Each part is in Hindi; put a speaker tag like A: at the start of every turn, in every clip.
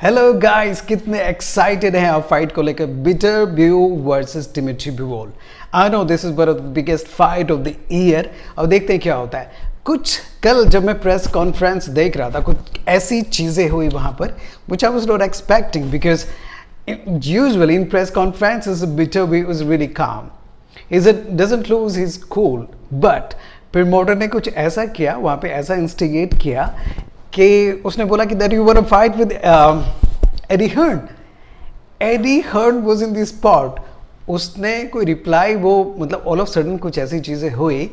A: हेलो गाइस, कितने एक्साइटेड हैं आप फाइट को लेकर। Beterbiev versus Dmitry Bivol. I know this is one of the biggest fight of the year. अब देखते हैं क्या होता है। कुछ कल जब मैं प्रेस कॉन्फ्रेंस देख रहा था, कुछ ऐसी चीज़ें हुई वहाँ पर which I was not expecting, because usually in press conferences Beterbiev is really calm, is it doesn't lose his cool, but promoter ने कुछ ऐसा किया वहाँ पे, ऐसा इंस्टिगेट किया कि उसने बोला कि that you were a fight with Eddie Hearn. Eddie Hearn was in the spot. उसने कोई रिप्लाई, वो मतलब ऑल ऑफ सडन कुछ ऐसी चीज़ें हुई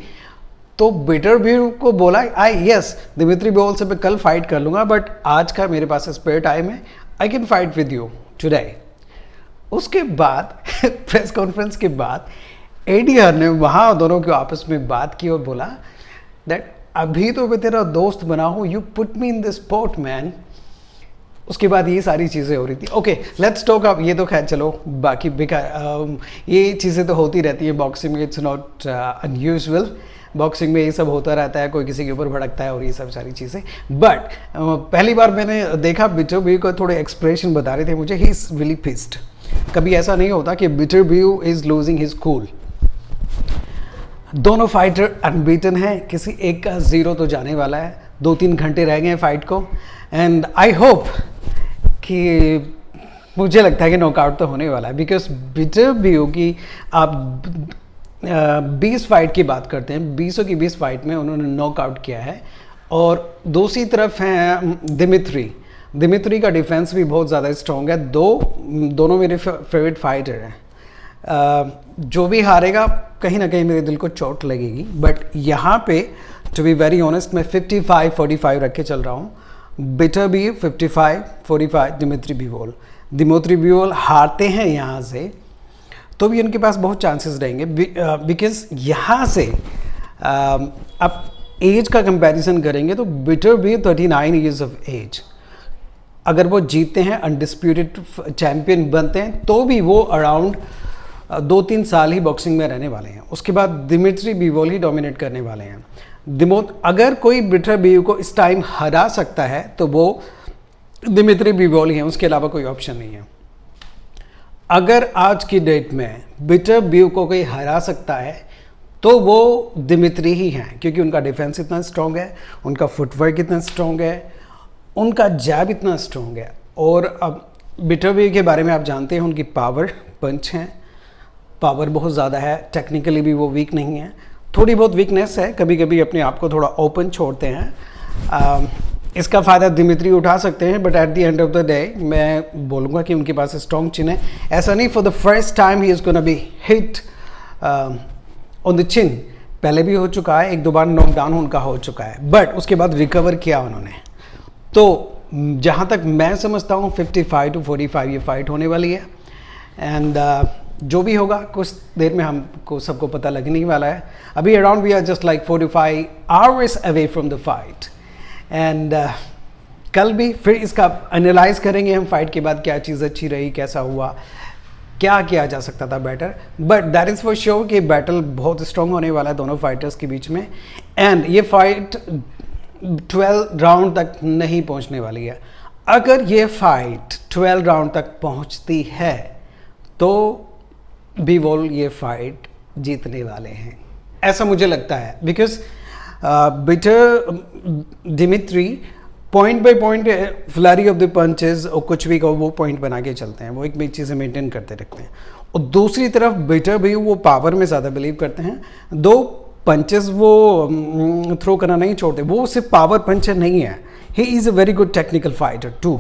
A: तो बिटर ब्यू को बोला यस दिमित्री बिवोल से मैं कल फाइट कर लूँगा, बट आज का मेरे पास स्पेयर टाइम है, I can fight with you today. उसके बाद प्रेस कॉन्फ्रेंस के बाद एडी हर्न ने वहाँ दोनों के आपस में बात की और बोला दैट अभी तो मैं तेरा दोस्त बना हूँ, you put me in the spot man. उसके बाद ये सारी चीज़ें हो रही थी। Okay let's talk up. ये तो खैर चलो, बाकी ये चीज़ें तो होती रहती है बॉक्सिंग में, इट्स नॉट अनयूजुअल। बॉक्सिंग में ये सब होता रहता है, कोई किसी के ऊपर भड़कता है और ये सब सारी चीज़ें। बट पहली बार मैंने देखा बिटर ब्यू को थोड़े एक्सप्रेशन बता रहे थे मुझे, ही इज़ रियली पिस्ड। कभी ऐसा नहीं होता कि Beterbiev is losing his cool. दोनों फाइटर अनबीटन हैं, किसी एक का 0 तो जाने वाला है। 2-3 घंटे रह गए हैं फाइट को, एंड आई होप कि मुझे लगता है कि नॉकआउट तो होने वाला है, बिकॉज बिटर ब्यू की आप 20 फाइट की बात करते हैं, 20 की 20 फाइट में उन्होंने नॉकआउट किया है। और दूसरी तरफ हैं दिमित्री का डिफेंस भी बहुत ज़्यादा स्ट्रॉन्ग है। दोनों मेरे फेवरेट फाइटर हैं। जो भी हारेगा कहीं ना कहीं मेरे दिल को चोट लगेगी, बट यहाँ पे टू बी वेरी ऑनेस्ट मैं 55-45 रख के चल रहा हूँ। बिटर भी 55-45 दिमित्री बिवोल हारते हैं यहाँ से तो भी उनके पास बहुत चांसेस रहेंगे, बिकॉज यहाँ से अब एज का कंपैरिजन करेंगे तो बिटर भी 39 ईयर्स ऑफ एज। अगर वो जीतते हैं, अनडिस्प्यूटेड चैम्पियन बनते हैं, तो भी वो अराउंड 2-3 साल ही बॉक्सिंग में रहने वाले हैं। उसके बाद दिमित्री बिवोल ही डोमिनेट करने वाले हैं। अगर कोई बिटर ब्यू को इस टाइम हरा सकता है तो वो दिमित्री बिवोल ही है, उसके अलावा कोई ऑप्शन नहीं है। अगर आज की डेट में बिटर ब्यू को कोई हरा सकता है तो वो दिमित्री ही हैं, क्योंकि उनका डिफेंस इतना स्ट्रॉन्ग है, उनका फुटवर्क इतना स्ट्रॉन्ग है, उनका जैब इतना स्ट्रॉन्ग है। और अब बिटर ब्यू के बारे में आप जानते हैं, उनकी पावर पंच हैं, पावर बहुत ज़्यादा है। टेक्निकली भी वो वीक नहीं है, थोड़ी बहुत वीकनेस है, कभी कभी अपने आप को थोड़ा ओपन छोड़ते हैं। इसका फ़ायदा दिमित्री उठा सकते हैं, but at the end of the day मैं बोलूँगा कि उनके पास स्ट्रॉन्ग चिन है। ऐसा नहीं for the first time he is gonna be hit on the chin. पहले भी हो चुका है, 1-2 बार नॉकडाउन उनका हो चुका है, बट उसके बाद रिकवर किया उन्होंने। तो जहाँ तक मैं समझता हूँ 55-45 ये फाइट होने वाली है। एंड जो भी होगा कुछ देर में हमको सबको पता लगने ही वाला है। अभी around we are just like 4-5 hours away from the fight. And कल भी फिर इसका एनालाइज करेंगे हम फाइट के बाद, क्या चीज़ अच्छी रही, कैसा हुआ, क्या किया जा सकता था better. But that is for sure कि बैटल बहुत स्ट्रॉन्ग होने वाला है दोनों फाइटर्स के बीच में। एंड ये फाइट 12 राउंड तक नहीं पहुंचने वाली है। अगर ये फाइट 12 राउंड तक पहुंचती है तो बिवोल ये फाइट जीतने वाले हैं, ऐसा मुझे लगता है। Because Dmitry point by point flurry of the punches और कुछ भी कहो वो पॉइंट बना के चलते हैं, वो एक एक चीज़ें मेंटेन करते रखते हैं। और दूसरी तरफ बिटर भी वो पावर में ज़्यादा बिलीव करते हैं। 2 पंचेस वो थ्रो करना नहीं छोड़ते, वो सिर्फ पावर पंचर नहीं है, he is a very good technical fighter too.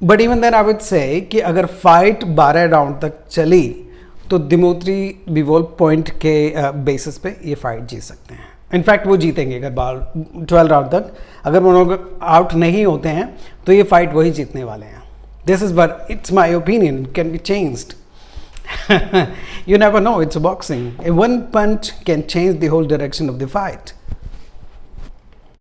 A: But even then I would say कि अगर फाइट 12 राउंड तक चली तो दिमित्री बिवोल पॉइंट के बेसिस पे ये फाइट जीत सकते हैं। इनफैक्ट वो जीतेंगे अगर 12 राउंड तक। अगर वो लोग आउट नहीं होते हैं तो ये फाइट वही जीतने वाले हैं। This is but it's my opinion, can be changed. You never know, it's boxing. A one punch can change the whole direction of the fight.